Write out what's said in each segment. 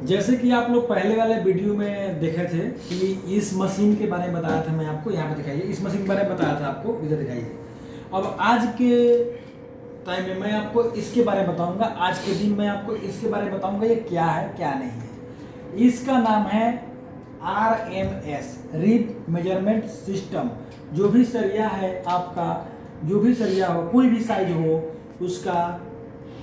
जैसे कि आप लोग पहले वाले वीडियो में देखे थे कि इस मशीन के बारे में बताया था मैं आपको, यहाँ पे दिखाइए, इस मशीन के बारे में बताया था आपको, इधर दिखाइए। अब आज के टाइम में मैं आपको इसके बारे में बताऊंगा, आज के दिन मैं आपको इसके बारे में बताऊंगा ये क्या है क्या नहीं है। इसका नाम है RMS, रिब मेजरमेंट सिस्टम। जो भी सरिया है आपका, जो भी सरिया हो, कोई भी साइज हो, उसका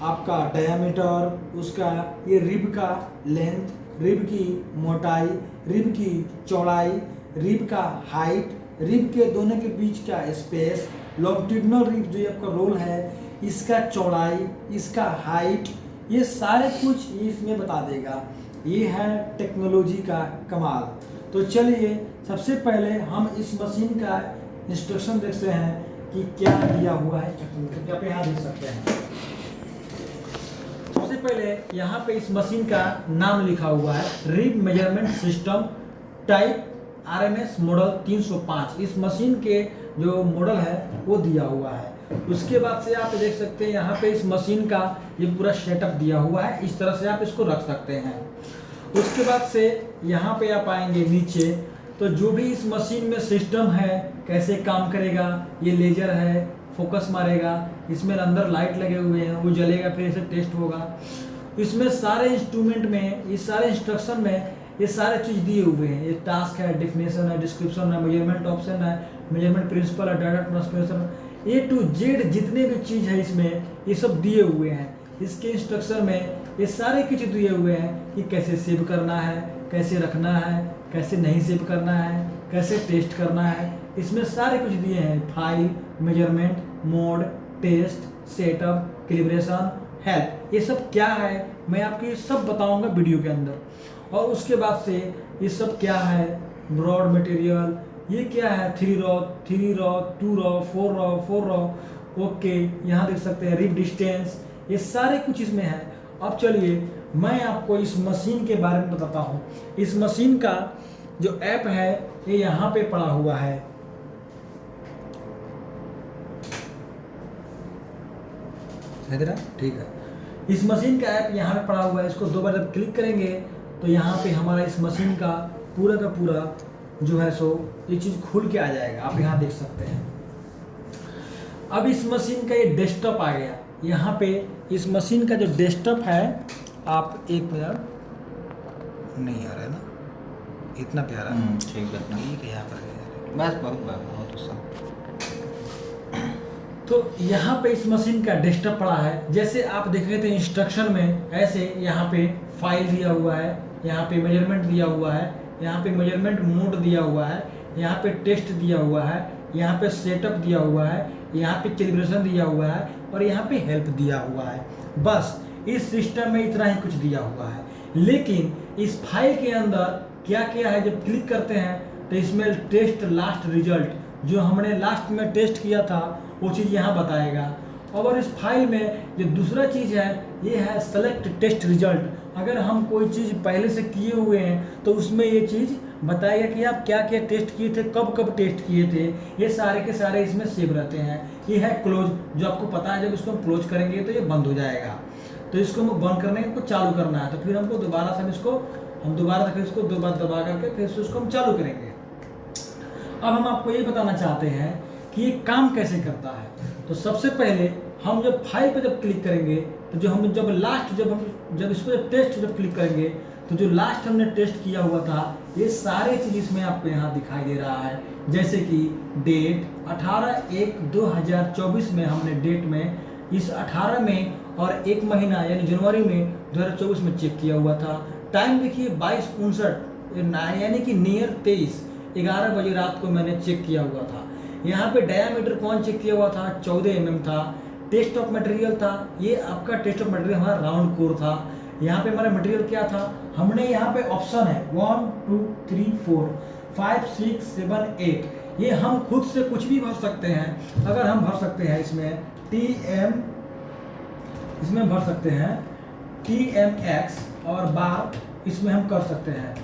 आपका डायामीटर, उसका ये रिब का लेंथ, रिब की मोटाई, रिब की चौड़ाई, रिब का हाइट, रिब के दोनों के बीच का स्पेस, लॉन्गिट्यूडिनल रिब जो ये आपका रोल है, इसका चौड़ाई, इसका हाइट, ये सारे कुछ इसमें बता देगा। ये है टेक्नोलॉजी का कमाल। तो चलिए सबसे पहले हम इस मशीन का इंस्ट्रक्शन देखते हैं कि क्या दिया हुआ है। क्या आप यहाँ देख सकते हैं। सबसे पहले यहाँ पे इस मशीन का नाम लिखा हुआ है rib measurement system type RMS model 305। इस मशीन के जो मॉडल है वो दिया हुआ है। उसके बाद से आप देख सकते हैं यहाँ पे इस मशीन का ये पूरा सेटअप दिया हुआ है, इस तरह से आप इसको रख सकते हैं। उसके बाद से यहाँ पे आप आएंगे नीचे, तो जो भी इस मशीन में सिस्टम है, कैसे काम करेगा, ये लेजर है, फोकस मारेगा, इसमें अंदर लाइट लगे हुए हैं, वो जलेगा, फिर इसे टेस्ट होगा। इसमें सारे इंस्ट्रूमेंट में, इस सारे इंस्ट्रक्शन में ये सारे चीज़ दिए हुए हैं। ये टास्क है, डेफिनेशन है, डिस्क्रिप्शन है, मेजरमेंट ऑप्शन है, मेजरमेंट प्रिंसिपल है, data transfer, A to Z जितने भी चीज़ है इसमें ये सब दिए हुए हैं। इसके इंस्ट्रक्शन में ये सारे कुछ दिए हुए हैं कि कैसे सेव करना है, कैसे रखना है, कैसे नहीं सेव करना है, कैसे टेस्ट करना है। इसमें सारे कुछ दिए हैं, file, measurement, mode, test, setup, calibration, help. ये सब क्या है मैं आपको ये सब बताऊंगा वीडियो के अंदर। और उसके बाद से ये सब क्या है, ब्रॉड मटेरियल, ये क्या है, 3 रॉ, 2 रॉ, 4 रॉ, ओके। यहाँ देख सकते हैं रिब डिस्टेंस, ये सारे कुछ इसमें है। अब चलिए मैं आपको इस मशीन के बारे में बताता हूँ। इस मशीन का जो ऐप है ये यहाँ पे पड़ा हुआ है। ठीक है, इस मशीन का ऐप यहाँ पे पड़ा हुआ है। इसको 2 बार जब क्लिक करेंगे तो यहाँ पे हमारा इस मशीन का पूरा जो है सो ये चीज़ खुल के आ जाएगा। आप यहाँ देख सकते हैं। अब इस मशीन का ये डेस्कटॉप आ गया। यहाँ पे इस मशीन का जो डेस्कटॉप है, आप एक मिनट, नहीं आ रहा है ना, इतना प्यारा ठीक है यहाँ पर बस बहुत अच्छा। तो यहाँ पे इस मशीन का डेस्कटॉप पड़ा है। जैसे आप देख रहे थे इंस्ट्रक्शन में, ऐसे यहाँ पे फाइल दिया हुआ है, यहाँ पे मेजरमेंट दिया हुआ है, यहाँ पे मेजरमेंट मोड दिया हुआ है, यहाँ पे टेस्ट दिया हुआ है, यहाँ पे सेटअप दिया हुआ है, यहाँ पे कैलिब्रेशन दिया हुआ है, और यहाँ पे हेल्प दिया हुआ है। बस इस सिस्टम में इतना ही कुछ दिया हुआ है। लेकिन इस फाइल के अंदर क्या क्या है, जब क्लिक करते हैं तो इसमें टेस्ट लास्ट रिजल्ट, जो हमने लास्ट में टेस्ट किया था वो चीज़ यहाँ बताएगा। और इस फाइल में जो दूसरा चीज़ है ये है सेलेक्ट टेस्ट रिजल्ट। अगर हम कोई चीज़ पहले से किए हुए हैं तो उसमें ये चीज़ बताएगा कि आप क्या क्या टेस्ट किए थे, कब कब टेस्ट किए थे। ये सारे के सारे इसमें सेव रहते हैं। ये है क्लोज, जो आपको पता है जब इसको हम क्लोज करेंगे तो ये बंद हो जाएगा। तो इसको हम बंद करने को चालू करना है, तो फिर हमको दोबारा से हम दोबारा फिर इसको 2 बार दबा करके फिर से उसको हम चालू करेंगे। अब हम आपको ये बताना चाहते हैं कि ये काम कैसे करता है। तो सबसे पहले हम जब फाइल पे जब क्लिक करेंगे तो जब इसको टेस्ट जब क्लिक करेंगे तो जो लास्ट हमने टेस्ट किया हुआ था ये सारे चीज़ इसमें आपको यहाँ दिखाई दे रहा है। जैसे कि डेट 18/1/2024 में हमने डेट में इस 18 में और 1 महीना यानी जनवरी में 2024 में चेक किया हुआ था। टाइम देखिए 22:59 यानी कि नियर 11 बजे रात को मैंने चेक किया हुआ था। यहाँ पे डायामीटर कौन चेक किया हुआ था, 14 mm था। टेस्ट ऑफ मटेरियल था, ये आपका टेस्ट ऑफ मटेरियल हमारा राउंड कोर था। यहाँ पे हमारा मटेरियल क्या था, हमने यहाँ पे ऑप्शन है 1 2 3 4 5 6 7 8। ये हम खुद से कुछ भी भर सकते हैं। अगर हम भर सकते हैं इसमें भर सकते हैं TMX और बार इसमें हम कर सकते हैं।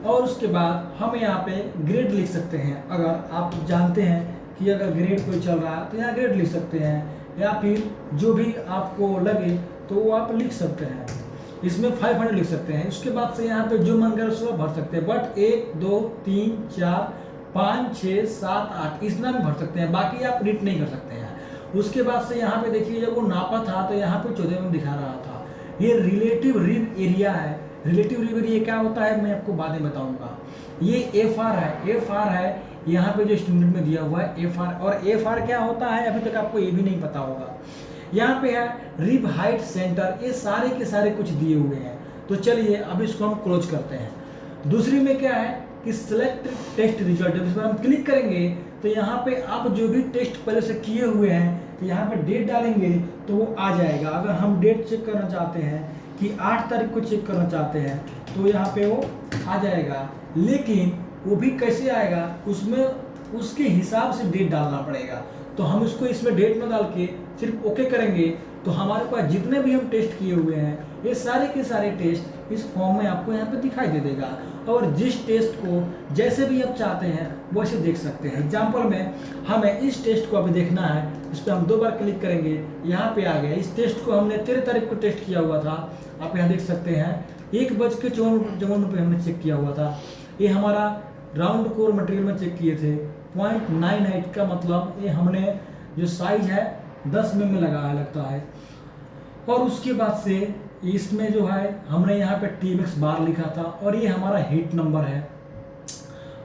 और उसके बाद हम यहाँ पे ग्रेड लिख सकते हैं। अगर आप जानते हैं कि अगर ग्रेड कोई चल रहा है तो यहाँ ग्रेड लिख सकते हैं, या फिर जो भी आपको लगे तो वो आप लिख सकते हैं। इसमें 500 लिख सकते हैं। उसके बाद से यहाँ पे जो मन करे उसको भर सकते हैं, बट 1 2 3 4 5 6 7 8 इतना भी भर सकते हैं, बाकी आप रीड नहीं कर सकते हैं। उसके बाद से यहाँ पे देखिए जब वो नापा था तो यहाँ पे 14 में दिखा रहा था। ये रिलेटिव रिब एरिया है। रिलेटिव रिब एरिया क्या होता है मैं आपको बाद में बताऊंगा। ये एफ आर है, एफ आर है यहाँ पे जो स्टूडेंट में दिया हुआ है एफ आर। और एफ आर क्या होता है अभी तक आपको ये भी नहीं पता होगा। यहाँ पे है रिब हाइट सेंटर, ये सारे के सारे कुछ दिए हुए हैं। तो चलिए अब इसको हम क्लोज करते हैं। दूसरी में क्या है कि सिलेक्ट टेस्ट रिजल्ट, जब इस पर हम क्लिक करेंगे तो यहाँ पे आप जो भी टेस्ट पहले से किए हुए हैं तो यहाँ पे डेट डालेंगे तो वो आ जाएगा। अगर हम डेट चेक करना चाहते हैं कि 8 तारीख को चेक करना चाहते हैं तो यहाँ पे वो आ जाएगा, लेकिन वो भी कैसे आएगा उसमें उसके हिसाब से डेट डालना पड़ेगा। तो हम इसको इसमें डेट में डाल के सिर्फ ओके करेंगे तो हमारे पास जितने भी हम टेस्ट किए हुए हैं ये सारे के सारे टेस्ट इस फॉर्म में आपको यहाँ पे दिखाई दे देगा। और जिस टेस्ट को जैसे भी आप चाहते हैं वैसे देख सकते हैं। एग्जाम्पल में हमें इस टेस्ट को अभी देखना है, इस पर हम 2 बार क्लिक करेंगे, यहाँ पे आ गया। इस टेस्ट को हमने 13 तारीख को टेस्ट किया हुआ था, आप यहाँ देख सकते हैं 1:54 पे हमने चेक किया हुआ था। ये हमारा राउंड कोर मटेरियल में चेक किए थे 0.98 का मतलब ये हमने जो साइज है 10 में लगाया लगता है। और उसके बाद से इसमें जो है हमने यहाँ पे TMX बार लिखा था और ये हमारा हीट नंबर है।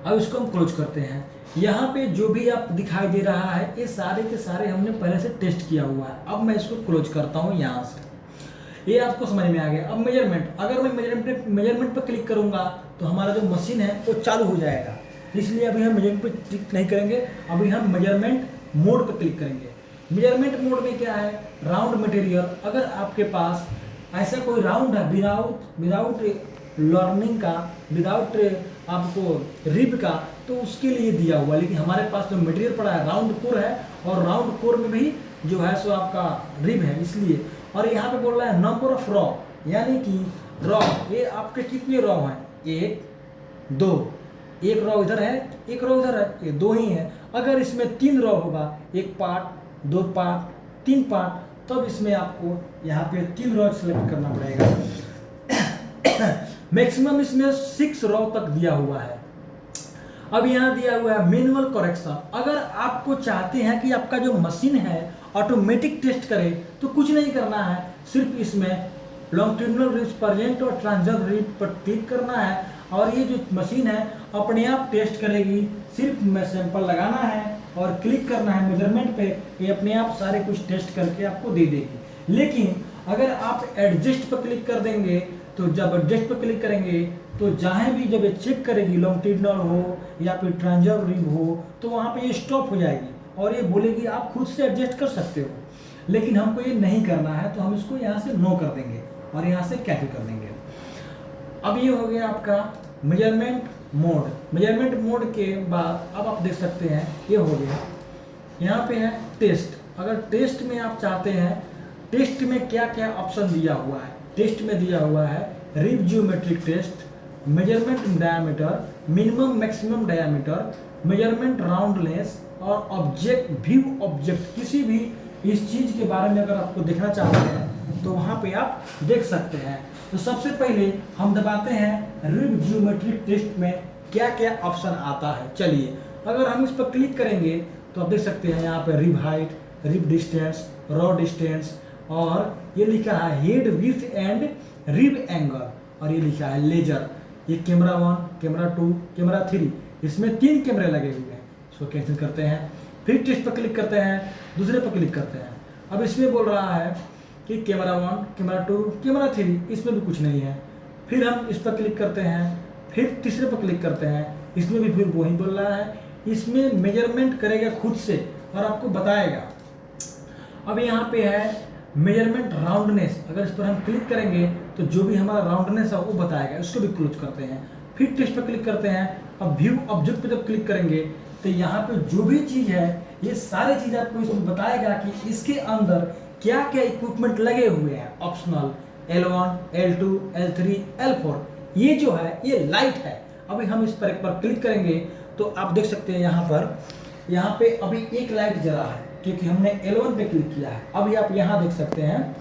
अब इसको हम क्लोज करते हैं। यहाँ पे जो भी आप दिखाई दे रहा है ये सारे के सारे हमने पहले से टेस्ट किया हुआ है। अब मैं इसको क्लोज करता हूँ यहाँ से। ये आपको समझ में आ गया। अब मेजरमेंट, अगर मैं मेजरमेंट पर क्लिक करूँगा तो हमारा जो मशीन है वो चालू हो जाएगा। इसलिए अभी हम मेजरमेंट पर क्लिक नहीं करेंगे, अभी हम मेजरमेंट मोड पर क्लिक करेंगे। मेजरमेंट मोड में क्या है, राउंड मटेरियल। अगर आपके पास ऐसा कोई राउंड है विदाउट लर्निंग का, विदाउट आपको रिब का, तो उसके लिए दिया हुआ है। लेकिन हमारे पास जो मटेरियल पड़ा है राउंड कोर है और राउंड कोर में भी जो है सो आपका रिब है इसलिए। और यहाँ पे बोल रहा है नंबर ऑफ रॉ, यानी कि रॉ ये आपके कितने रॉ हैं, 1 2, एक रॉ इधर है एक रॉ इधर है, ये 2 ही है। अगर इसमें 3 रॉ होगा, 1 पार्ट 2 पार्ट 3 पार्ट, तब इसमें आपको यहाँ पे 3 रॉ सेलेक्ट करना पड़ेगा। मैक्सिमम इसमें 6 रॉ तक दिया हुआ है। अब यहाँ दिया हुआ है मैनुअल करेक्शन। अगर आपको चाहते हैं कि आपका जो मशीन है ऑटोमेटिक टेस्ट करे तो कुछ नहीं करना है, सिर्फ इसमें लॉन्गिट्यूडिनल रिब्स प्रेजेंट और ट्रांसवर्स रिब पर क्लिक करना है और ये जो मशीन है अपने आप टेस्ट करेगी। सिर्फ में सैंपल लगाना है और क्लिक करना है मेजरमेंट पे, ये अपने आप सारे कुछ टेस्ट करके आपको दे देगी। लेकिन अगर आप एडजस्ट पर क्लिक कर देंगे तो जब एडजस्ट पर क्लिक करेंगे तो जहाँ भी जब ये चेक करेगी लॉन्गिट्यूडिनल हो या फिर ट्रांसवर्स रिब हो तो वहाँ पे ये स्टॉप हो जाएगी और ये बोलेगी आप खुद से एडजस्ट कर सकते हो। लेकिन हमको ये नहीं करना है तो हम इसको यहाँ से नो कर देंगे और यहाँ से कैंसिल कर देंगे। अब ये हो गया आपका मेजरमेंट मोड। मेजरमेंट मोड के बाद अब आप देख सकते हैं ये हो गया। यहाँ पे है टेस्ट। अगर टेस्ट में आप चाहते हैं, टेस्ट में क्या क्या ऑप्शन दिया हुआ है, टेस्ट में दिया हुआ है rib geometric test, measurement diameter, minimum maximum diameter, measurement roundness और ऑब्जेक्ट व्यू ऑब्जेक्ट। किसी भी इस चीज़ के बारे में अगर आपको देखना चाहते हैं तो वहाँ पे आप देख सकते हैं। तो सबसे पहले हम दबाते हैं रिब जियोमेट्रिक टेस्ट में क्या क्या ऑप्शन आता है। चलिए अगर हम इस पर क्लिक करेंगे तो आप देख सकते हैं यहाँ पे rib height, rib distance, raw distance और ये लिखा है head width and rib angle और ये लिखा है लेजर। ये कैमरा 1, कैमरा 2, कैमरा 3, इसमें 3 कैमरे लगे हुए हैं। इसको कैंसिल करते हैं, फिर टेस्ट पर क्लिक करते हैं, दूसरे पर क्लिक करते हैं। अब इसमें बोल रहा है कि कैमरा 1, कैमरा 2, कैमरा 3, इसमें भी कुछ नहीं है। फिर हम इस पर क्लिक करते हैं, फिर तीसरे पर क्लिक करते हैं, इसमें भी फिर वही बोल रहा है। इसमें मेजरमेंट करेगा खुद से और आपको बताएगा। अब यहाँ पे है मेजरमेंट राउंडनेस। अगर इस पर हम क्लिक करेंगे तो जो भी हमारा राउंडनेस है वो बताएगा। इसको भी क्लोज करते हैं, फिर टेस्ट पर क्लिक करते हैं। अब व्यू ऑब्जेक्ट पर जब क्लिक करेंगे तो यहाँ पे जो भी चीज़ है ये सारी चीज़ आपको इसमें बताएगा कि इसके अंदर क्या क्या इक्विपमेंट लगे हुए हैं। Optional L1, L2, L3, L4। ये जो है ये लाइट है। अभी हम इस पर एक बार क्लिक करेंगे तो आप देख सकते हैं यहाँ पे अभी एक लाइट जला है क्योंकि हमने L1 पे क्लिक किया है। अभी आप यहाँ देख सकते हैं,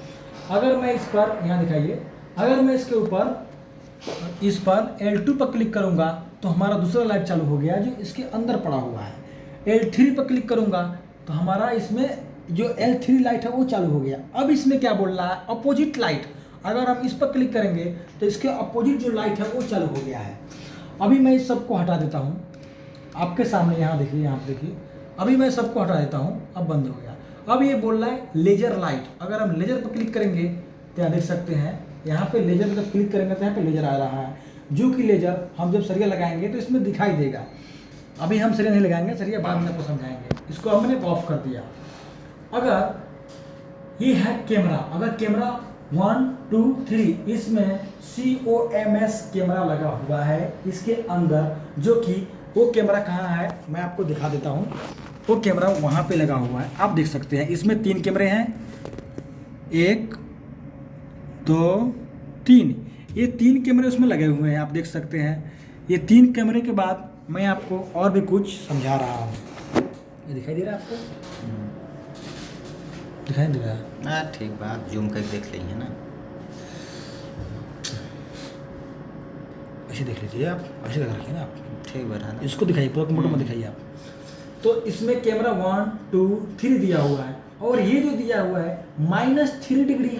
अगर मैं इस पर यहाँ दिखाइए, अगर मैं इसके ऊपर इस पर L2 पर क्लिक करूंगा तो हमारा दूसरा लाइट चालू हो गया जो इसके अंदर पड़ा हुआ है। L3 पर क्लिक करूंगा तो हमारा इसमें जो L3 लाइट है वो चालू हो गया। अब इसमें क्या बोल रहा है, अपोजिट लाइट। अगर हम इस पर क्लिक करेंगे तो इसके अपोजिट जो लाइट है वो चालू हो गया है। अभी मैं इस सबको हटा देता हूँ आपके सामने, यहाँ देखिए, यहाँ देखिए। अभी मैं सबको हटा देता हूँ, अब बंद हो गया। अब ये बोल रहा है लेजर लाइट। अगर हम लेजर पर क्लिक करेंगे तो यहाँ देख सकते हैं, यहाँ पे लेजर पर जब क्लिक करेंगे तो यहाँ पे लेजर आ रहा है, जो कि लेजर हम जब सरिया लगाएंगे तो इसमें दिखाई देगा। अभी हम सरिया नहीं लगाएंगे, सरिया बाद में आपको समझाएंगे। इसको हमने ऑफ कर दिया। अगर ये है कैमरा, अगर कैमरा 1 2 3 इसमें COMS कैमरा लगा हुआ है इसके अंदर, जो कि वो कैमरा कहाँ है मैं आपको दिखा देता हूँ। वो कैमरा वहाँ पे लगा हुआ है, आप देख सकते हैं। इसमें 3 कैमरे हैं, 1 2 3, ये 3 कैमरे उसमें लगे हुए हैं, आप देख सकते हैं। ये 3 कैमरे के बाद मैं आपको और भी कुछ समझा रहा हूँ। ये दिखाई दे रहा है आपको? दिखाई दे रहा है? हाँ ठीक बात, जूम करके देख लीजिए ना। ऐसे देख लीजिए आप, ऐसे लगा रखिए ना आप। ठीक बैठा ना, इसको दिखाइए, पूरा मोटो में दिखाइए आप। तो इसमें कैमरा 1 2 3 दिया हुआ है, और ये जो दिया हुआ है -3 डिग्री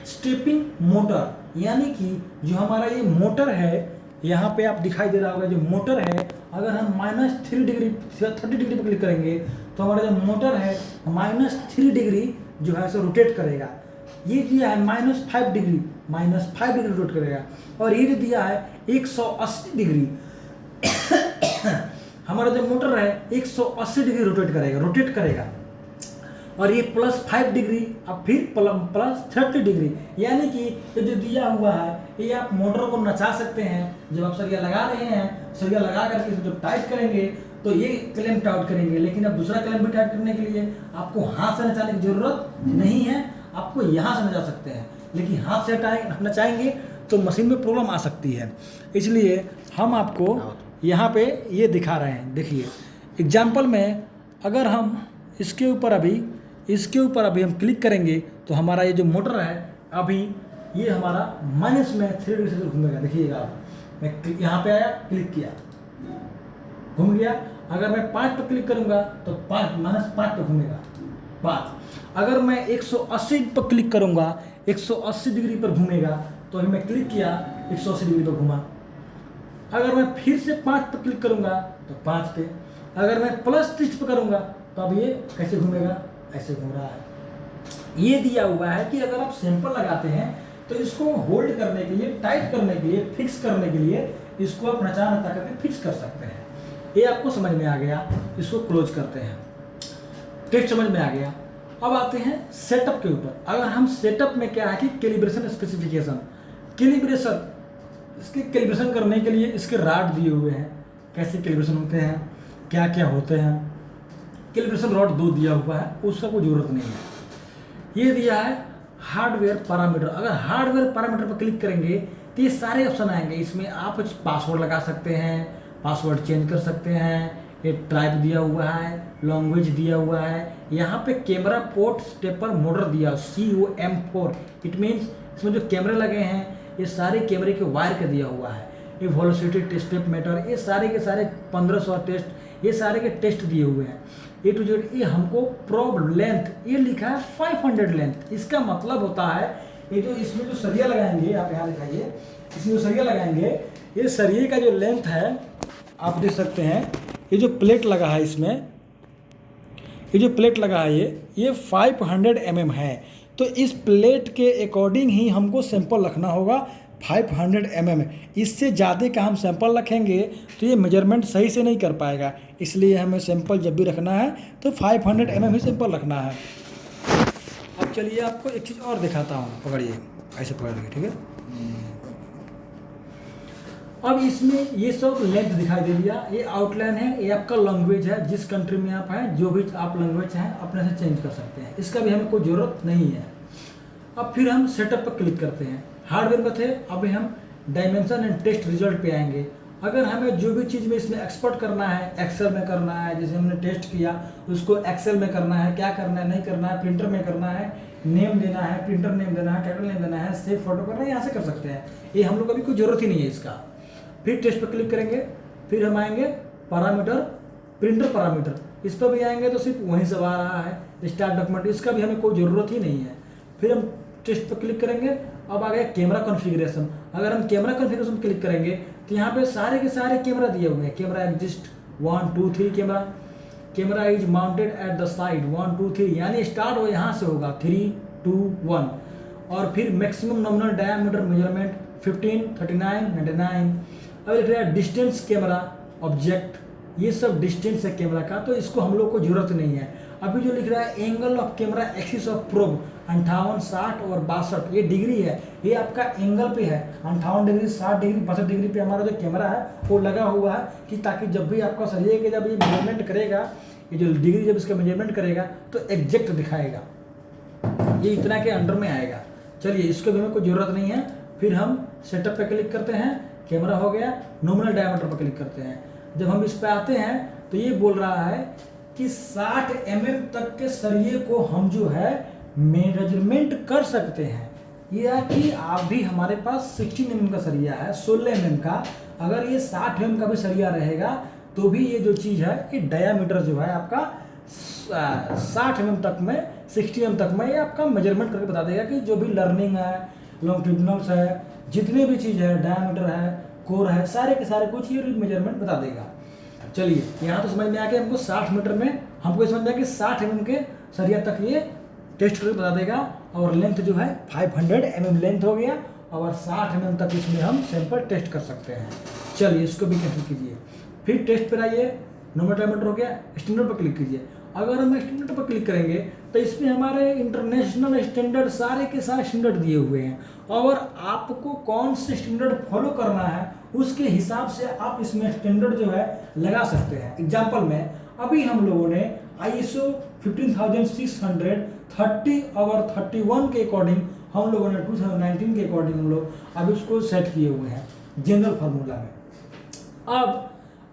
स्टेपिंग मोटर, यानी कि जो हमारा ये मोटर है, यहाँ पे आप दिखाई दे रहा होगा जो मोटर है, अगर हम -3 डिग्री 30 डिग्री पर क्लिक करेंगे तो हमारा जो मोटर है -3 डिग्री जो है सो रोटेट करेगा। ये दिया है -5 डिग्री, -5 डिग्री रोटेट करेगा। और ये जो दिया है 180 डिग्री हमारा जो मोटर है 180 डिग्री रोटेट करेगा। और ये +5 डिग्री, अब फिर +30 डिग्री, यानी कि ये जो दिया हुआ है ये आप मोटर को नचा सकते हैं। जब आप सरिया लगा रहे हैं, सरिया लगा करके जब टाइट करेंगे तो ये क्लैंप टाइट करेंगे, लेकिन अब दूसरा क्लैंप भी टाइट करने के लिए आपको हाथ से नचाने की जरूरत नहीं है, आपको यहाँ से नचा सकते हैं। लेकिन हाथ से नचाएंगे तो मशीन में प्रॉब्लम आ सकती है, इसलिए हम आपको यहाँ पे ये दिखा रहे हैं। देखिए एग्जाम्पल में, अगर हम इसके ऊपर अभी हम क्लिक करेंगे तो हमारा ये जो मोटर है अभी ये हमारा माइनस में 3 डिग्री से घूमेगा। देखिएगा आप, मैं यहाँ पे आया, क्लिक किया, घूम गया। अगर मैं 5 पर क्लिक करूँगा तो -5 पर घूमेगा 5। अगर मैं 180 पर क्लिक करूँगा 180 डिग्री पर घूमेगा। तो अभी मैं क्लिक किया, 180 डिग्री पर घूमा। अगर मैं फिर से 5 पर क्लिक करूँगा तो 5 पे। अगर मैं +30 पर करूँगा तो अब ये कैसे घूमेगा, ऐसे घूम रहा है। ये दिया हुआ है कि अगर आप सैंपल लगाते हैं तो इसको होल्ड करने के लिए, टाइट करने के लिए, फिक्स करने के लिए इसको आप नचा करके फिक्स कर सकते हैं। ये आपको समझ में आ गया। इसको क्लोज करते हैं, टेस्ट समझ में आ गया। अब आते हैं सेटअप के ऊपर। अगर हम सेटअप में क्या है कि कैलिब्रेशन स्पेसिफिकेशन, इसके कैलिब्रेशन करने के लिए इसके रॉड दिए हुए हैं, कैसे कैलिब्रेशन होते हैं, क्या क्या होते हैं। कैलिब्रेशन रॉड 2 दिया हुआ है, उसका कोई ज़रूरत नहीं है। ये दिया है हार्डवेयर पैरामीटर। अगर हार्डवेयर पैरामीटर पर क्लिक करेंगे तो ये सारे ऑप्शन आएंगे। इसमें आप पासवर्ड लगा सकते हैं, पासवर्ड चेंज कर सकते हैं, ये टाइप दिया हुआ है, लैंग्वेज दिया हुआ है। यहाँ पे कैमरा पोर्ट स्टेपर मोटर दिया COM4, इट मीन्स इसमें जो कैमरे लगे हैं ये सारे कैमरे के वायर का दिया हुआ है। ये वेलोसिटी स्टेप मीटर, ये सारे के सारे 1500 टेस्ट, ये सारे के टेस्ट दिए हुए हैं A to Z। ये हमको प्रोब लेंथ ये लिखा है 500 लेंथ। इसका मतलब होता है ये जो इसमें जो सरिया लगाएंगे, आप यहाँ दिखाइए, इसमें जो सरिया लगाएंगे, ये सरिये का जो लेंथ है आप देख सकते हैं। ये जो प्लेट लगा है इसमें, ये जो प्लेट लगा है ये 500 mm है। तो इस प्लेट के अकॉर्डिंग ही हमको सैंपल रखना होगा 500 mm। इससे ज़्यादा का हम सैंपल रखेंगे तो ये मेजरमेंट सही से नहीं कर पाएगा, इसलिए हमें सैंपल जब भी रखना है तो 500 mm ही सैंपल रखना है। अब चलिए आपको एक चीज़ और दिखाता हूँ, पकड़िए, ऐसे पकड़ लीजिए, ठीक है। अब इसमें ये सब लेंथ दिखाई दे दिया, ये आउटलाइन है, ये आपका लैंग्वेज है, जिस कंट्री में आप हैं जो भी आप लैंग्वेज हैं अपने से चेंज कर सकते हैं, इसका भी हमें कोई ज़रूरत नहीं है। अब फिर हम सेटअप पर क्लिक करते हैं। हार्डवेयर में थे, अभी हम डायमेंशन एंड टेस्ट रिजल्ट पे आएंगे। अगर हमें जो भी चीज़ में इसमें एक्सपोर्ट करना है, एक्सेल में करना है, जैसे हमने टेस्ट किया उसको एक्सेल में करना है, क्या करना है, नहीं करना है, प्रिंटर में करना है, नेम देना है, प्रिंटर नेम देना है, टाइटल नेम देना है, सेव फोटो करना है, यहाँ से कर सकते हैं। ये हम लोग को अभी कोई ज़रूरत ही नहीं है इसका। फिर टेस्ट पर क्लिक करेंगे, फिर हम आएंगे पैरामीटर, प्रिंटर पैरामीटर, इस पर भी आएंगे तो सिर्फ वहीं सब आ रहा है स्टार्ट डॉक्यूमेंट, इसका भी हमें कोई ज़रूरत ही नहीं है। फिर हम टेस्ट पर क्लिक करेंगे, अब आ गया कैमरा कॉन्फ़िगरेशन। अगर हम कैमरा कॉन्फ़िगरेशन क्लिक करेंगे तो यहाँ पे सारे के सारे कैमरा दिए हुए हैं। Camera exist 1 2 3 camera, camera is mounted at the side 1 2 3, यानी स्टार्ट वो यहाँ से होगा 3 2 1। और फिर मैक्सिमम नॉमिनल डायमीटर मेजरमेंट 15 39 99। अब लिख रहा है डिस्टेंस कैमरा ऑब्जेक्ट, ये सब डिस्टेंस है कैमरा का, तो इसको हम लोग को जरूरत नहीं है। अभी जो लिख रहा है angle of camera axis of probe 58 60 और 62, ये डिग्री है, ये आपका एंगल पे है। 58 डिग्री 60 डिग्री 62 डिग्री पे हमारा जो कैमरा है वो लगा हुआ है कि ताकि जब भी आपका सरिये के जब ये मेजरमेंट करेगा, ये जो डिग्री जब इसका मेजरमेंट करेगा तो एग्जैक्ट दिखाएगा, ये इतना के अंडर में आएगा। चलिए इसको भी हमें कोई ज़रूरत नहीं है। फिर हम सेटअप पे क्लिक करते हैं, कैमरा हो गया, नॉमिनल डायमीटर पर क्लिक करते हैं। जब हम इस पे आते हैं तो ये बोल रहा है कि 60 mm तक के सरिये को हम जो है मेजरमेंट कर सकते हैं। या कि आप भी हमारे पास 16 mm का सरिया है, 16 mm का, अगर ये 60 mm का भी सरिया रहेगा तो भी ये जो चीज़ है ये डायामीटर जो है आपका 60 mm तक में 60 mm तक में ये आपका मेजरमेंट करके बता देगा कि जो भी लर्निंग है, लॉन्गिट्यूडिनल्स है, जितने भी चीज़ है, डायामीटर है, कोर है, सारे के सारे कुछ ये मेजरमेंट बता देगा। चलिए यहाँ तो समझ में आ गया हमको 60 मीटर में, हमको समझ में आया कि 60 mm के सरिया तक ये टेस्ट करके बता देगा। और लेंथ जो है 500 mm लेंथ हो गया और 60 mm तक इसमें हम सैंपल टेस्ट कर सकते हैं। चलिए इसको भी कैंसिल कीजिए, फिर टेस्ट पर आइए, नॉमिनल डायमीटर हो गया, स्टैंडर्ड पर क्लिक कीजिए। अगर हम स्टैंडर्ड पर क्लिक करेंगे तो इसमें हमारे इंटरनेशनल स्टैंडर्ड सारे के सारे स्टैंडर्ड दिए हुए हैं और आपको कौन से स्टैंडर्ड फॉलो करना है उसके हिसाब से आप इसमें स्टैंडर्ड जो है लगा सकते हैं। एग्जाम्पल में अभी हम लोगों ने ISO 15600 30 और 31 के अकॉर्डिंग हम लोगों ने 2019 के अकॉर्डिंग हम लोग अब इसको सेट किए हुए हैं जनरल फार्मूला में। अब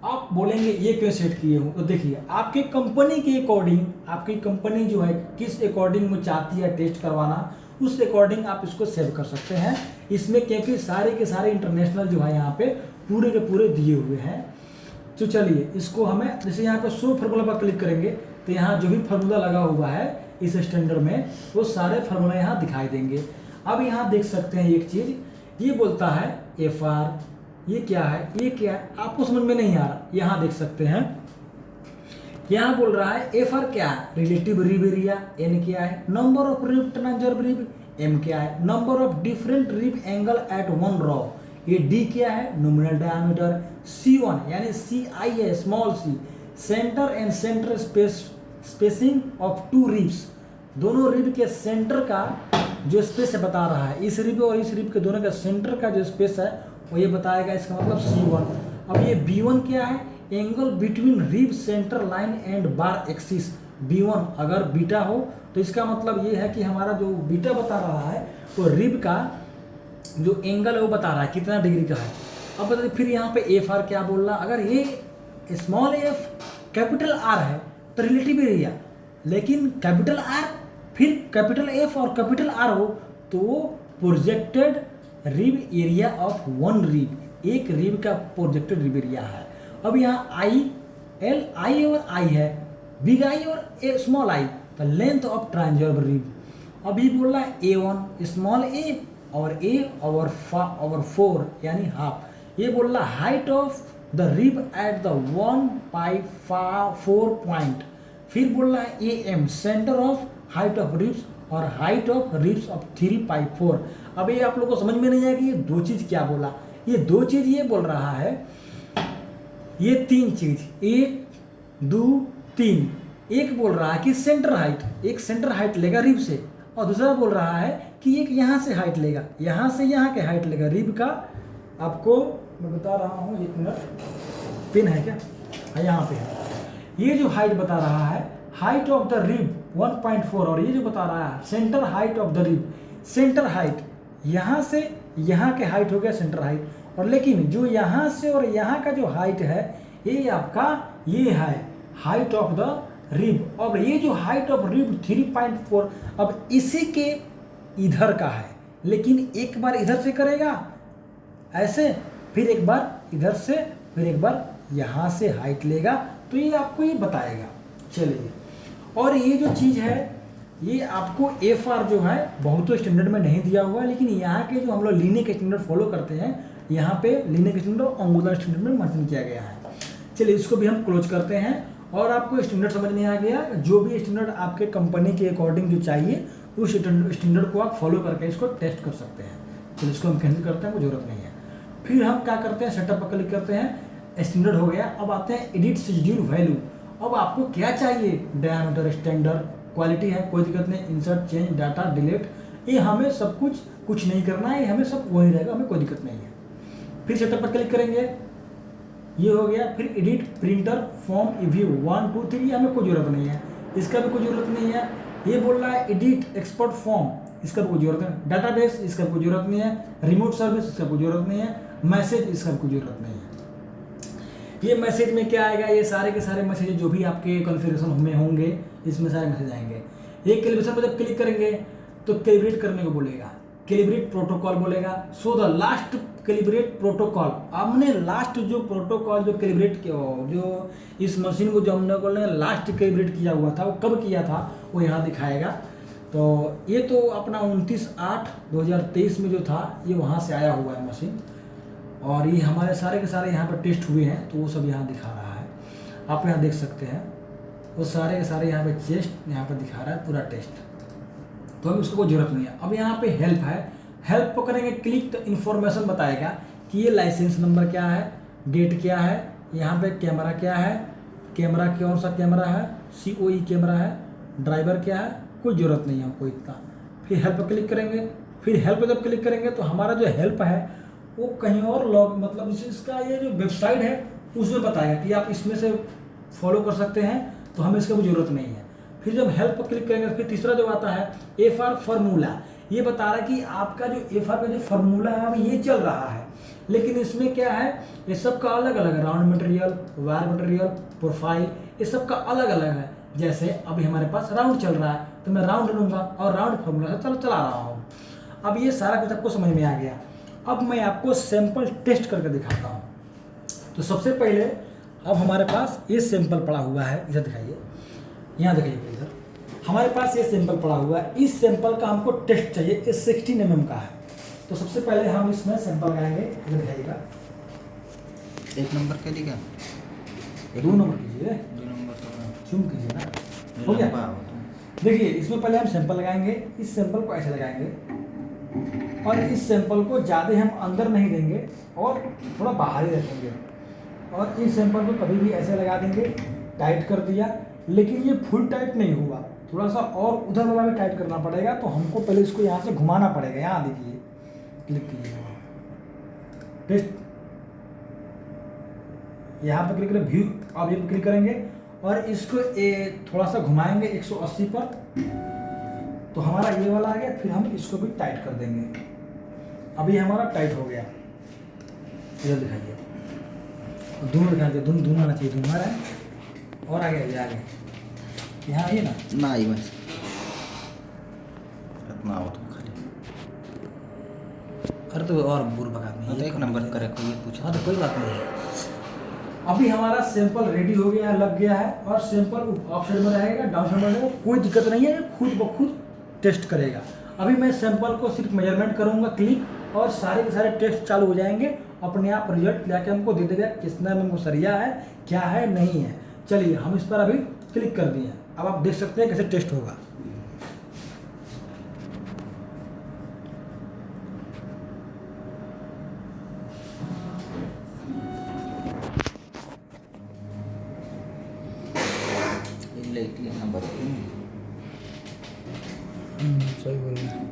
आप बोलेंगे ये क्यों सेट किए हूँ, तो देखिए आपके कंपनी के अकॉर्डिंग, आपकी कंपनी जो है किस अकॉर्डिंग में चाहती है टेस्ट करवाना, उस अकॉर्डिंग आप इसको सेव कर सकते हैं इसमें, क्योंकि सारे के सारे इंटरनेशनल जो है यहाँ पे पूरे के पूरे दिए हुए हैं। तो चलिए इसको हमें, जैसे यहाँ पे शो फार्मूला पर क्लिक करेंगे तो यहाँ जो भी फार्मूला लगा हुआ है इस स्टैंडर्ड में वो सारे फार्मूला यहाँ दिखाई देंगे। अब यहाँ देख सकते हैं एक चीज़, ये बोलता है FR, ये क्या है, ये क्या है, आपको समझ में नहीं आ रहा। यहाँ देख सकते हैं, यहाँ बोल रहा है FR क्या है, रिलेटिव रिब एरिया, N क्या है, number of rib transverse rib, M क्या है, number of different rib angle at one row, ये D क्या है, नॉमिनल डायमीटर, C1 यानी CI है, small c, centre and centre spacing of two ribs, दोनों रिब के सेंटर का जो स्पेस है बता रहा है, इस रिब और इस रिब के दोनों का सेंटर का जो स्पेस है वो ये बताएगा, इसका मतलब C1। अब ये B1 क्या है, angle between rib centre line and bar axis, B1 अगर बीटा हो तो इसका मतलब ये है कि हमारा जो बीटा बता रहा है वो रिब का जो एंगल है वो बता रहा है कितना डिग्री का है। अब बताइए फिर यहाँ पे FR क्या बोल रहा है, अगर ये स्मॉल f कैपिटल R है तो रिलेटिव एरिया, लेकिन कैपिटल R फिर कैपिटल F और कैपिटल R हो तो projected rib area of one rib, एक रिब का प्रोजेक्टेड रिब एरिया है। अब यहाँ I और I है, बिग I और स्मॉल I, तो लेंथ ऑफ ट्रांसवर्स रिब। अब ये बोल रहा है A1 स्मॉल a और A और 4 यानी हाफ। ये बोल रहा है height of the rib at the 1/4 point. फिर बोल रहा है AM centre of height of ribs और हाइट ऑफ रिब्स ऑफ 3/4। अब ये आप लोगों को समझ में नहीं आएगी ये दो चीज़ क्या बोला, ये दो चीज़ ये बोल रहा है, ये तीन चीज़ 1 2 3। एक बोल रहा है कि सेंटर हाइट, एक सेंटर हाइट लेगा रिब से, और दूसरा बोल रहा है कि एक यहाँ से हाइट लेगा, यहाँ से यहाँ के हाइट लेगा रिब का। आपको मैं बता रहा हूँ, एक मिनट, पिन है क्या, हाँ यहाँ पे है। ये जो हाइट बता रहा है हाइट ऑफ द रिब 1.4, और ये जो बता रहा है centre height of the rib, centre height यहाँ से यहाँ के हाइट हो गया सेंटर हाइट, और लेकिन जो यहाँ से और यहाँ का जो हाइट है ये आपका ये है हाइट ऑफ द रिब। अब ये जो हाइट ऑफ रिब 3.4, अब इसी के इधर का है, लेकिन एक बार इधर से करेगा ऐसे, फिर एक बार इधर से, फिर एक बार यहाँ से हाइट लेगा, तो ये आपको ये बताएगा। चलिए, और ये जो चीज़ है ये आपको FR जो है बहुत स्टैंडर्ड में नहीं दिया हुआ है, लेकिन यहाँ के जो हम लोग लीनिक स्टैंडर्ड फॉलो करते हैं, यहाँ पे लीनिक स्टैंडर्ड और अंगुलर स्टैंडर्ड में मेंशन किया गया है। चलिए, इसको भी हम क्लोज करते हैं और आपको स्टैंडर्ड समझ में आ गया। जो भी स्टैंडर्ड आपके कंपनी के अकॉर्डिंग जो चाहिए उस स्टैंडर्ड को आप फॉलो करके इसको टेस्ट कर सकते हैं। चलिए, इसको हम कैंसिल करते हैं, कोई जरूरत नहीं है। फिर हम क्या करते हैं, सेटअप पर क्लिक करते हैं, स्टैंडर्ड हो गया। अब आते हैं एडिट शेड्यूल वैल्यू। अब आपको क्या चाहिए, डायमीटर, स्टैंडर्ड, क्वालिटी है, कोई दिक्कत नहीं, इंसर्ट, चेंज, डाटा, डिलीट, ये हमें सब कुछ नहीं करना है, ये हमें सब वही रहेगा, हमें कोई दिक्कत नहीं है। फिर सेटअप पर क्लिक करेंगे, ये हो गया। फिर एडिट प्रिंटर फॉर्म व्यू 1 2 3, ये हमें कोई जरूरत नहीं है, इसका भी कोई जरूरत नहीं है। ये बोल रहा है एडिट एक्सपोर्ट फॉर्म, इसका भी कोई जरूरत नहीं। डाटाबेस, इसका कोई जरूरत नहीं है। रिमोट सर्विस, इसका कोई जरूरत नहीं है। मैसेज, इसका कोई जरूरत नहीं है। ये मैसेज में क्या आएगा, ये सारे के सारे मैसेज जो भी आपके कॉन्फ़िगरेशन में होंगे, इसमें सारे मैसेज आएंगे। ये कैलिब्रेशन पर जब क्लिक करेंगे तो कैलिब्रेट करने को बोलेगा, कैलिब्रेट प्रोटोकॉल बोलेगा। So the last calibrate protocol, हमने लास्ट जो प्रोटोकॉल जो कैलिब्रेट किया, जो इस मशीन को जो हमने लास्ट कैलिब्रेट किया हुआ था, वो कब किया था वो यहाँ दिखाएगा। तो ये तो अपना 29/8/2023 में जो था, ये वहाँ से आया हुआ है मशीन, और ये हमारे सारे के सारे यहाँ पर टेस्ट हुए हैं, तो वो सब यहाँ दिखा रहा है। आप यहाँ देख सकते हैं, वो सारे के सारे यहाँ पे चेस्ट यहाँ पर दिखा रहा है पूरा टेस्ट, तो अभी उसको कोई जरूरत नहीं है। अब यहाँ पे हेल्प है, हेल्प को करेंगे क्लिक तो इन्फॉर्मेशन बताएगा कि ये लाइसेंस नंबर क्या है, डेट क्या है, यहाँ पे कैमरा क्या है, कैमरा कौन सा कैमरा है, COE कैमरा है, ड्राइवर क्या है, कोई ज़रूरत नहीं है हमको इतना। फिर हेल्प पर क्लिक करेंगे। फिर हेल्प पर जब क्लिक करेंगे तो हमारा जो हेल्प है वो कहीं और लॉग, मतलब इसका ये जो वेबसाइट है उसमें बताएगा कि आप इसमें से फॉलो कर सकते हैं, तो हमें इसका कोई ज़रूरत नहीं है। फिर जब हेल्प पर क्लिक करेंगे, फिर तीसरा जो आता है FR फार्मूला, ये बता रहा है कि आपका जो FR का जो फार्मूला है अभी ये चल रहा है, लेकिन इसमें क्या है, ये सब का अलग अलग है, round material, wire material, profile, ये सब का अलग अलग है। जैसे अभी हमारे पास राउंड चल रहा है तो मैं राउंड लूँगा और राउंड फार्मूला से चला रहा हूँ। अब ये सारा कुछ आपको समझ में आ गया। अब मैं आपको सैंपल टेस्ट करके दिखाता हूँ। तो सबसे पहले अब हमारे पास ये सैंपल पड़ा हुआ है, इधर दिखाइए, यहाँ दिखाइए इधर, हमारे पास ये सैंपल पड़ा हुआ है। इस सैंपल का हमको टेस्ट चाहिए, ये 16 mm का है। तो सबसे पहले हम इसमें सैंपल लगाएंगे, इधर दिखाइएगा। 1 नंबर के लिए क्या, 2 नंबर कीजिए, 2 नंबर तो जूम कीजिए ना, हो गया। देखिए, इसमें पहले हम सैंपल लगाएंगे, इस सैंपल को ऐसे लगाएंगे और इस सैंपल को ज़्यादा हम अंदर नहीं देंगे और थोड़ा बाहर ही रखेंगे, और इस सैंपल को कभी भी ऐसे लगा देंगे, टाइट कर दिया, लेकिन ये फुल टाइट नहीं हुआ, थोड़ा सा और उधर वाला भी टाइट करना पड़ेगा। तो हमको पहले इसको यहाँ से घुमाना पड़ेगा, यहाँ देखिए, क्लिक कीजिए, टेस्ट, यहाँ पर क्लिक करें, व्यू, अब ये क्लिक करेंगे और इसको थोड़ा सा घुमाएंगे 180 पर, तो हमारा ये वाला आ गया। फिर हम इसको भी टाइट कर देंगे, अभी हमारा टाइट हो गया। इधर दिखाइए, दोनों दिखाइए, दोनों आना चाहिए, दोनों आ रहा है और आ गया, ये आ गया, यहाँ आइए ना, ना आई बस इतना हो तो खाली। अरे तो और बुर भगा तो 1 नंबर करे कोई ये पूछा। हाँ, तो कोई बात नहीं है। अभी हमारा सैंपल रेडी हो गया है, लग गया है, और सैंपल अप साइड में रहेगा, डाउन साइड में रहेगा, कोई दिक्कत नहीं है, खुद ब खुद टेस्ट करेगा। अभी मैं सैंपल को सिर्फ मेजरमेंट करूंगा क्लिक, और सारे के सारे टेस्ट चालू हो जाएंगे, अपने आप रिजल्ट लाके हमको दे देगा कितना में हमको सरिया है, क्या है, नहीं है। चलिए, हम इस पर अभी क्लिक कर दिए, अब आप देख सकते हैं कैसे टेस्ट होगा। ये नंबर सही बोल रहे हैं।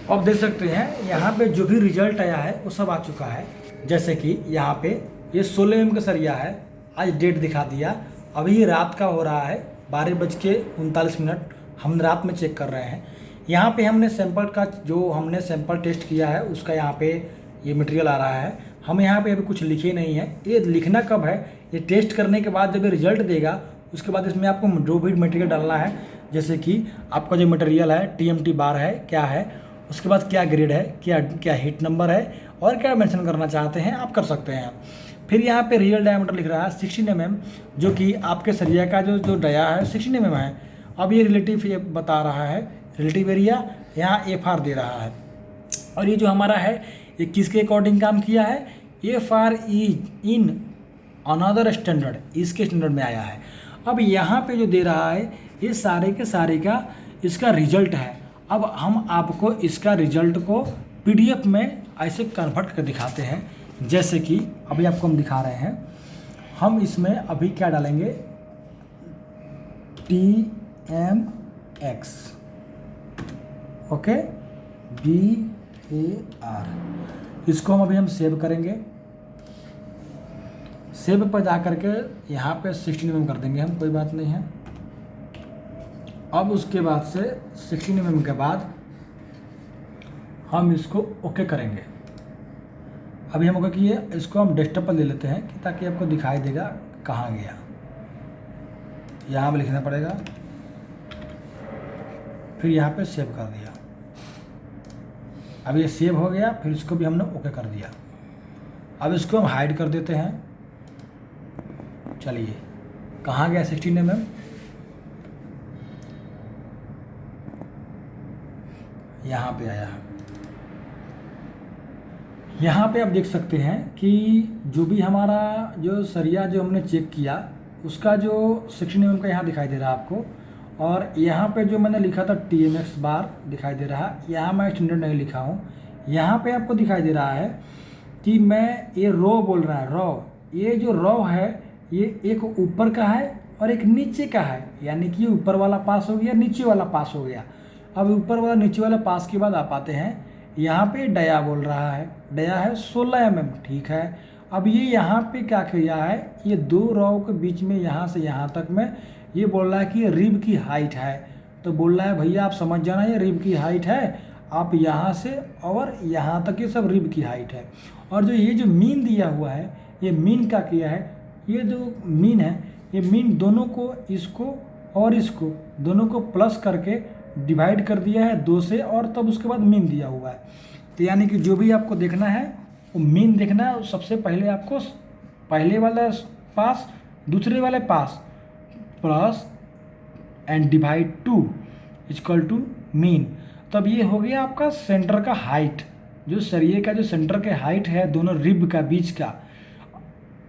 अब देख सकते हैं यहाँ पे जो भी रिजल्ट आया है वो सब आ चुका है। जैसे कि यहाँ पे ये 16 mm का सरिया है, आज डेट दिखा दिया, अभी रात का हो रहा है 12:39, हम रात में चेक कर रहे हैं। यहाँ पे हमने सैंपल का जो हमने सैंपल टेस्ट किया है उसका यहाँ पे ये मटेरियल आ रहा है। हम यहाँ पे अभी कुछ लिखे नहीं है, ये लिखना कब है, ये टेस्ट करने के बाद जब ये रिजल्ट देगा उसके बाद इसमें आपको जो भी मटेरियल डालना है, जैसे कि आपका जो मटेरियल है TMT बार है क्या है, उसके बाद क्या ग्रेड है, क्या हीट नंबर है और क्या मेंशन करना चाहते हैं आप कर सकते हैं। फिर यहाँ पे रियल डायमीटर लिख रहा है 16 mm, जो कि आपके सरिया का जो डाया है 16 mm है। अब ये रिलेटिव ये बता रहा है, रिलेटिव एरिया यहाँ FR दे रहा है। और ये जो हमारा है ये किसके अकॉर्डिंग काम किया है, FR is in another standard, इसके स्टैंडर्ड में आया है। अब यहाँ पे जो दे रहा है ये सारे के सारे का इसका रिजल्ट है। अब हम आपको इसका रिजल्ट को PDF में ऐसे कन्वर्ट करके दिखाते हैं, जैसे कि अभी आपको हम दिखा रहे हैं। हम इसमें अभी क्या डालेंगे, TMX, ओके, BAR, इसको हम अभी सेव करेंगे। सेव पर जा करके यहाँ पे 16 mm कर देंगे हम, कोई बात नहीं है। अब उसके बाद से 16 mm के बाद हम इसको ओके करेंगे। अभी हम ओके किए, इसको हम डेस्कटॉप पर ले लेते हैं कि ताकि आपको दिखाई देगा कहाँ गया। यहाँ पे लिखना पड़ेगा, फिर यहाँ पे सेव कर दिया। अब ये सेव हो गया, फिर इसको भी हमने ओके कर दिया। अब इसको हम हाइड कर देते हैं। चलिए कहाँ गया 16 mm, यहाँ पे आया है। यहाँ पे आप देख सकते हैं कि जो भी हमारा जो सरिया जो हमने चेक किया उसका जो 16 mm का यहाँ दिखाई दे रहा है आपको, और यहाँ पे जो मैंने लिखा था TMX बार दिखाई दे रहा है। यहाँ मैं स्टैंडर्ड नहीं लिखा हूँ, यहाँ पे आपको दिखाई दे रहा है कि मैं ये रो बोल रहा है, रो, ये जो रो है ये एक ऊपर का है और एक नीचे का है, यानी कि ऊपर वाला पास हो गया, नीचे वाला पास हो गया। अब ऊपर वाला नीचे वाला पास के बाद आप आते हैं, यहाँ पे डाया बोल रहा है, डाया है 16 mm, ठीक है। अब ये यहाँ पे क्या किया है, ये दो रो के बीच में यहाँ से यहाँ तक में ये बोल रहा है कि रिब की हाइट है। तो बोल रहा है भैया आप समझ जाना ये रिब की हाइट है, आप यहाँ से और यहाँ तक ये सब रिब की हाइट है। और जो ये जो मीन दिया हुआ है, ये मीन का किया है, ये जो मीन है ये मीन दोनों को, इसको और इसको दोनों को प्लस करके डिवाइड कर दिया है 2 से, और तब उसके बाद मीन दिया हुआ है। तो यानी कि जो भी आपको देखना है वो मीन देखना है, सबसे पहले आपको पहले वाला पास दूसरे वाले पास plus and divide 2 equal to mean. तब ये हो गया आपका सेंटर का हाइट, जो सरिये का जो सेंटर के हाइट है दोनों रिब का बीच का,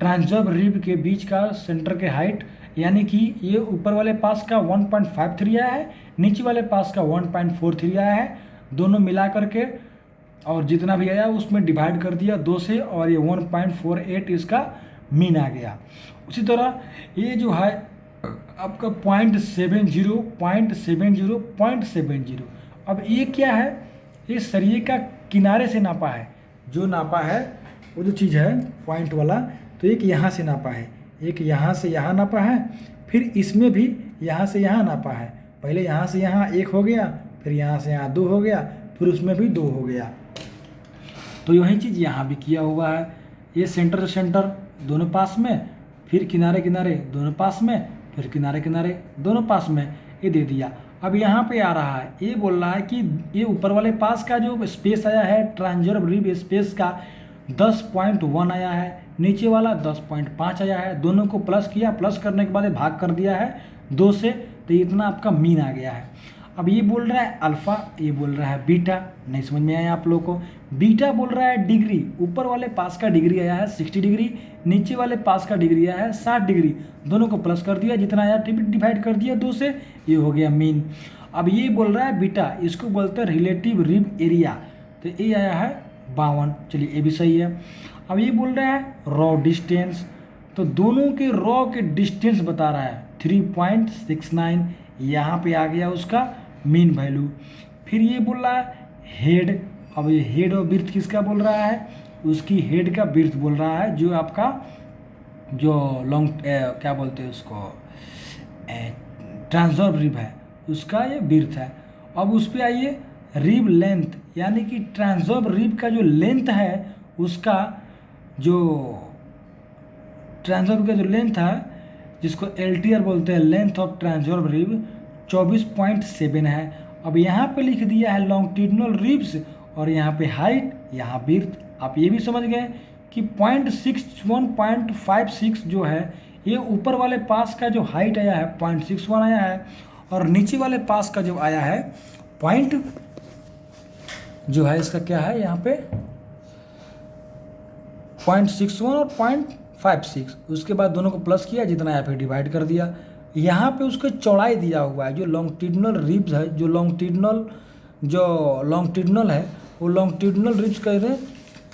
ट्रांसवर्स रिब के बीच का सेंटर के हाइट, यानी कि ये ऊपर वाले पास का 1.53 आया है, नीचे वाले पास का 1.43 आया है, दोनों मिला करके और जितना भी आया उसमें डिवाइड कर दिया 2 से, और ये 1.48 इसका मीन आ गया। उसी तरह ये जो है आपका 0.70, अब ये क्या है, ये सरिये का किनारे से नापा है, जो नापा है वो जो चीज़ है पॉइंट वाला, तो एक यहाँ से नापा है, एक यहाँ से यहाँ नापा है, फिर इसमें भी यहाँ से यहाँ नापा है। पहले यहाँ से यहाँ 1 हो गया, फिर यहाँ से यहाँ 2 हो गया, फिर उसमें भी 2 हो गया। तो यही चीज़ यहाँ भी किया हुआ है, ये सेंटर से सेंटर दोनों पास में, फिर किनारे किनारे दोनों पास में, फिर किनारे किनारे दोनों पास में, ये दे दिया। अब यहाँ पे आ रहा है, ये बोल रहा है कि ये ऊपर वाले पास का जो स्पेस आया है ट्रांसवर्स रिब स्पेस का 10.1 आया है, नीचे वाला 10.5 आया है, दोनों को प्लस किया, प्लस करने के बाद भाग कर दिया है 2 से, तो इतना आपका मीन आ गया है। अब ये बोल रहा है अल्फ़ा, ये बोल रहा है बीटा, नहीं समझ में आया आप लोगों को। बीटा बोल रहा है डिग्री, ऊपर वाले पास का डिग्री आया है 60 डिग्री, नीचे वाले पास का डिग्री आया है 60 डिग्री, दोनों को प्लस कर दिया, जितना आया डिवाइड कर दिया 2 से, ये हो गया मीन। अब ये बोल रहा है बीटा, इसको बोलते हैं रिलेटिव रिब एरिया, तो ये आया है 52, चलिए ये भी सही है। अब ये बोल रहा है रॉ डिस्टेंस, तो दोनों के रॉ के डिस्टेंस बता रहा है 3.69, यहाँ पे आ गया उसका मीन वैल्यू। फिर ये बोल रहा है हेड, अब ये हेड और विड्थ किसका बोल रहा है, उसकी हेड का बिर्थ बोल रहा है, जो आपका जो लॉन्ग क्या बोलते हैं उसको, ट्रांसवर्स रिब है, उसका ये बिर्थ है। अब उस पर आइए, रिब लेंथ, यानी कि ट्रांसवर्स रिब का जो लेंथ है, उसका जो ट्रांसवर्स का जो लेंथ है, जिसको LTR बोलते हैं, लेंथ ऑफ ट्रांसवर्स रिब 24.7 है। अब यहाँ पे लिख दिया है लॉन्गिट्यूडिनल रिब्स, और यहाँ पे हाइट, यहाँ बिर्थ। आप ये भी समझ गए कि 0.61.56 जो है, ये ऊपर वाले पास का जो हाइट आया है 0.61 आया है, और नीचे वाले पास का जो आया है पॉइंट जो है इसका क्या है यहाँ पे 0.61 और 0.56। उसके बाद दोनों को प्लस किया, जितना यहाँ पे डिवाइड कर दिया। यहाँ पे उसको चौड़ाई दिया हुआ है, जो लॉन्गिट्यूडिनल रिब्स है, जो लॉन्गिट्यूडिनल है, वो लॉन्गिट्यूडिनल रिब्स कह रहे हैं।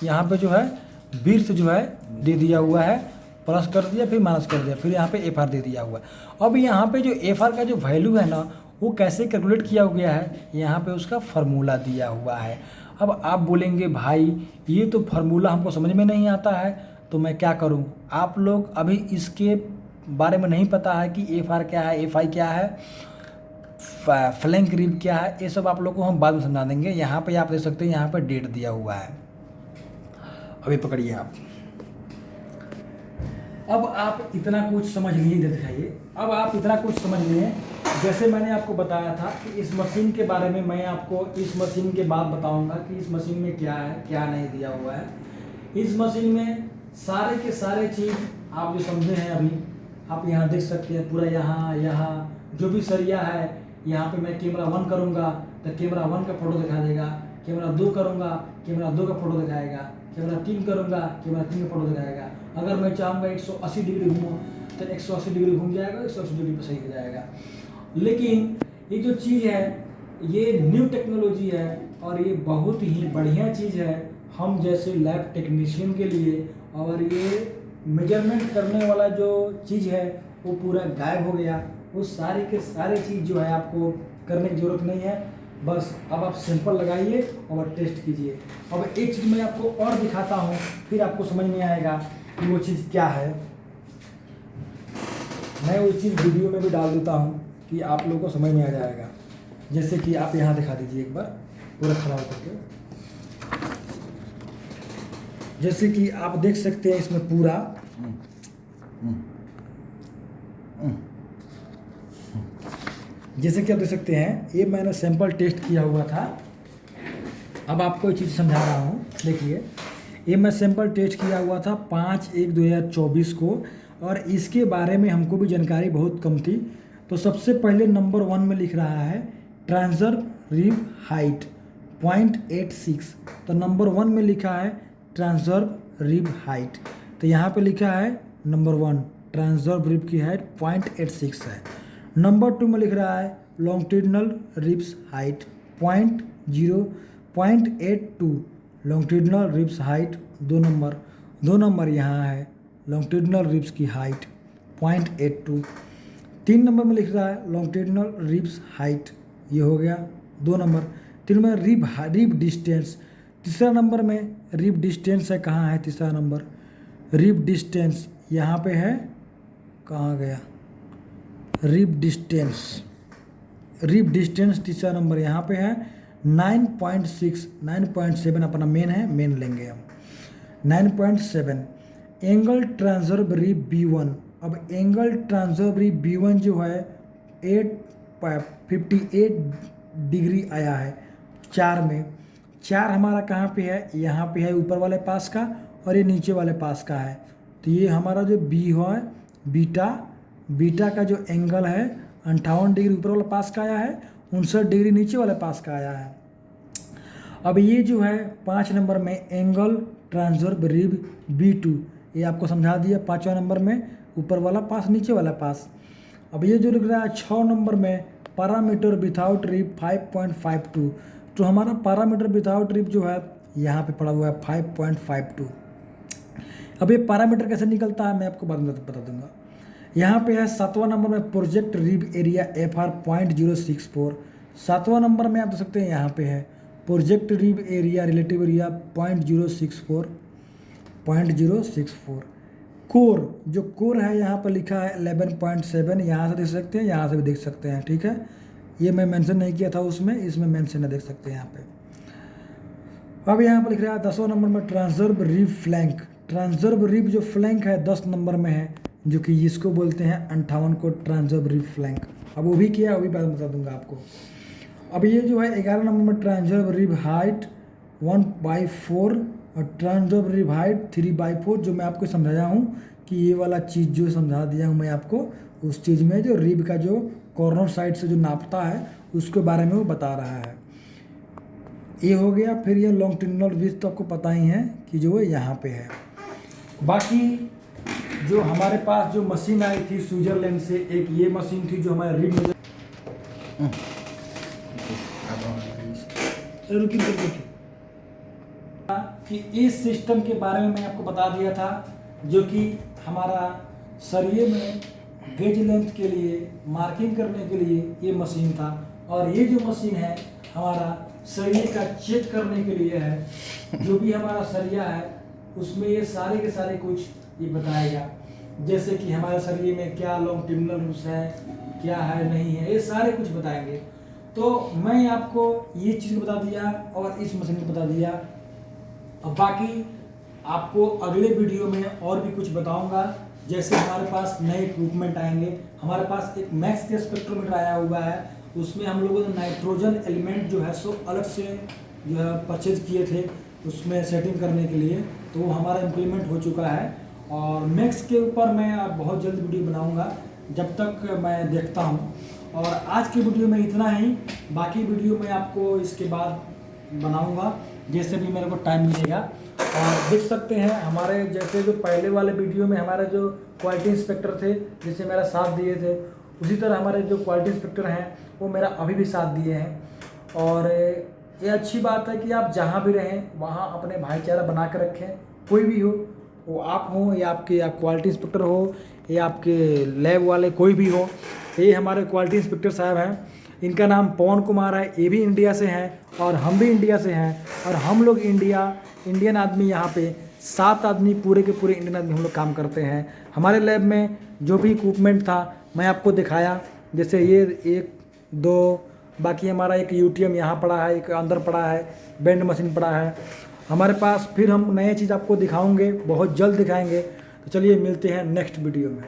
यहाँ पे जो है बिर्थ जो है दे दिया हुआ है, प्लस कर दिया, फिर माइनस कर दिया, फिर यहाँ पे FR दे दिया हुआ है। अब यहाँ पे जो FR का जो वैल्यू है ना, वो कैसे कैलकुलेट किया गया है, यहाँ पे उसका फार्मूला दिया हुआ है। अब आप बोलेंगे भाई ये तो फार्मूला हमको समझ में नहीं आता है, तो मैं क्या करूँ। आप लोग अभी इसके बारे में नहीं पता है कि FR क्या है, FI क्या है, फ्लैंक रिब क्या है, ये सब आप लोग को हम बाद में समझा देंगे। यहाँ पे आप देख सकते हैं, यहाँ पे डेट दिया हुआ है। अभी पकड़िए आप। अब आप इतना कुछ समझ लिए, दिखाइए। अब आप इतना कुछ समझ लिए, जैसे मैंने आपको बताया था कि इस मशीन के बारे में मैं आपको इस मशीन के बाद बताऊंगा कि इस मशीन में क्या है, क्या नहीं दिया हुआ है। इस मशीन में सारे के सारे चीज़ आप जो समझे हैं अभी, आप यहाँ देख सकते हैं पूरा। यहाँ जो भी सरिया है, यहाँ पे मैं कैमरा 1 करूँगा तो कैमरा 1 का फोटो दिखा देगा, कैमरा 2 करूँगा, कैमरा 2 का फोटो दिखाएगा, कैमरा 3 करूँगा, कैमरा 3 का फोटो दिखाएगा। अगर मैं चाहूँगा 180 डिग्री घूमो तो 180 डिग्री घूम जाएगा, 180 डिग्री पर सही हो जाएगा। लेकिन ये जो चीज़ है, ये न्यू टेक्नोलॉजी है और ये बहुत ही बढ़िया चीज़ है हम जैसे लैब टेक्नीशियन के लिए। और ये मेजरमेंट करने वाला जो चीज़ है वो पूरा गायब हो गया। वो सारे के सारे चीज़ जो है आपको करने की ज़रूरत नहीं है, बस अब आप सैंपल लगाइए और टेस्ट कीजिए। अब एक चीज़ मैं आपको और दिखाता हूँ, फिर आपको समझ में आएगा कि वो चीज़ क्या है। मैं वो चीज़ वीडियो में भी डाल देता हूँ कि आप लोगों को समझ में आ जाएगा। जैसे कि आप यहाँ दिखा दीजिए एक बार पूरा खड़ा होकर के। जैसे कि आप देख सकते हैं इसमें पूरा जैसे कि आप देख सकते हैं, ये मैंने सैंपल टेस्ट किया हुआ था। अब आपको ये चीज़ समझा रहा हूँ। देखिए, ये मैं सैंपल टेस्ट किया हुआ था 5/1/2024 को, और इसके बारे में हमको भी जानकारी बहुत कम थी। तो सबसे पहले नंबर 1 में लिख रहा है ट्रांसवर्स रिब हाइट 0.86। तो नंबर 1 में लिखा है ट्रांसवर्स रिब हाइट, तो यहाँ पे लिखा है नंबर 1 ट्रांसवर्स रिब की हाइट 0.86 है। नंबर 2 में लिख रहा है longitudinal ribs height 0.82। Longitudinal ribs height 2 number यहाँ है लॉन्गिट्यूडिनल रिब्स की हाइट 0.82। 3 नंबर में लिख रहा है लॉन्गिट्यूडिनल रिब्स हाइट, ये हो गया 2 नंबर। 3 में रिब डिस्टेंस, तीसरा नंबर में रिब डिस्टेंस है। कहाँ है तीसरा नंबर? रिब डिस्टेंस यहाँ पे है, कहाँ गया रिब डिस्टेंस तीसरा नंबर यहाँ पे है 9.6। 9.7 अपना मेन है, मेन लेंगे हम 9.7। Angle transverse rib B1। अब एंगल ट्रांसवर्स रिब B1 जो है 58 डिग्री आया है 4 में। 4 हमारा कहाँ पे है? यहाँ पे है ऊपर वाले पास का, और ये नीचे वाले पास का है। तो ये हमारा जो B है, बीटा का जो एंगल है 58 डिग्री ऊपर वाले पास का आया है, 59 डिग्री नीचे वाले पास का आया है। अब ये जो है 5 नंबर में एंगल ट्रांसवर्स रिब B2, ये आपको समझा दिया। 5वां नंबर में ऊपर वाला पास नीचे वाला पास। अब ये जो लिख रहा है 6 नंबर में पैरामीटर विथआउट रिब 5.52। तो हमारा पैरामीटर विथआउट रिब जो है यहाँ पे पड़ा हुआ है 5.52। अब ये पैरामीटर कैसे निकलता है मैं आपको बाद में बता दूंगा। यहाँ पे है 7वां नंबर में प्रोजेक्ट रिब एरिया FR 0.064। 7वां नंबर में आप देख सकते हैं यहाँ पे है project rib area relative area 0.064। .064। Core, जो कोर है यहाँ पर लिखा है 11.7, यहाँ से देख सकते हैं, यहाँ से भी देख सकते हैं, ठीक है। ये मैं मेंशन नहीं किया था उसमें, इसमें मेंशन है, देख सकते हैं यहाँ पे। अब यहाँ पर लिख रहा है 10वां नंबर में ट्रांसवर्ब रिब फ्लैंक। ट्रांसवर्ब रिब जो फ्लैंक है 10 नंबर में है, जो कि इसको बोलते हैं 58 को ट्रांसवर्ब रिब फ्लैंक। अब वो भी किया, वो भी बता दूंगा आपको। अब ये जो है 11 नंबर में ट्रांसवर्ब रिब हाइट 1/4 और ट्रांसवर्ब रिब हाइट 3/4, जो मैं आपको समझाया हूँ कि ये वाला चीज़ जो समझा दिया हूँ मैं आपको, उस चीज़ में जो रिब का जो कॉर्नर साइड से जो नापता है उसके बारे में वो बता रहा है। ये हो गया। फिर ये लॉन्गिट्यूडिनल विड्थ तो आपको पता ही है कि जो है यहाँ पे है। बाकी जो हमारे पास जो मशीन आई थी स्विट्जरलैंड से, एक ये मशीन थी जो हमारे रिब में कि इस सिस्टम के बारे में मैं आपको बता दिया था, जो कि हमारा सरिये में गेज लेंथ के लिए मार्किंग करने के लिए ये मशीन था। और ये जो मशीन है हमारा सरिये का चेक करने के लिए है। जो भी हमारा सरिया है उसमें ये सारे के सारे कुछ ये बताएगा, जैसे कि हमारे सरिये में क्या लॉन्गिट्यूडिनल रूट्स है, क्या है नहीं है, ये सारे कुछ बताएंगे। तो मैं आपको ये चीज़ बता दिया और इस मशीन को बता दिया। अब बाकी आपको अगले वीडियो में और भी कुछ बताऊंगा, जैसे हमारे पास नए इक्विपमेंट आएंगे। हमारे पास एक मैक्स के स्पेक्ट्रोमीटर आया हुआ है, उसमें हम लोगों ने नाइट्रोजन एलिमेंट जो है सो अलग से जो है परचेज किए थे उसमें सेटिंग करने के लिए, तो वो हमारा इम्प्लीमेंट हो चुका है। और मैक्स के ऊपर मैं बहुत जल्द वीडियो बनाऊँगा, जब तक मैं देखता हूँ। और आज की वीडियो में इतना ही, बाकी वीडियो मैं आपको इसके बाद बनाऊंगा जैसे भी मेरे को टाइम मिलेगा। और देख सकते हैं हमारे जैसे जो पहले वाले वीडियो में हमारे जो क्वालिटी इंस्पेक्टर थे, जिसे मेरा साथ दिए थे, उसी तरह हमारे जो क्वालिटी इंस्पेक्टर हैं वो मेरा अभी भी साथ दिए हैं। और ये अच्छी बात है कि आप जहाँ भी रहें वहाँ अपने भाईचारा बना कर रखें। कोई भी हो, वो आप हो या आपके क्वालिटी इंस्पेक्टर हो या आपके लैब वाले, कोई भी हो। ये हमारे क्वालिटी इंस्पेक्टर साहब हैं, इनका नाम पवन कुमार है, ये भी इंडिया से हैं और हम भी इंडिया से हैं। और हम लोग इंडियन आदमी यहाँ पे 7 आदमी पूरे के पूरे इंडियन आदमी हम लोग काम करते हैं। हमारे लैब में जो भी इक्विपमेंट था मैं आपको दिखाया, जैसे ये 1 2, बाकी हमारा एक यूटीएम यहाँ पड़ा है, एक अंदर पड़ा है, बेंड मशीन पड़ा है हमारे पास। फिर हम नए चीज़ आपको दिखाएंगे, बहुत जल्द दिखाएंगे। तो चलिए मिलते हैं नेक्स्ट वीडियो में।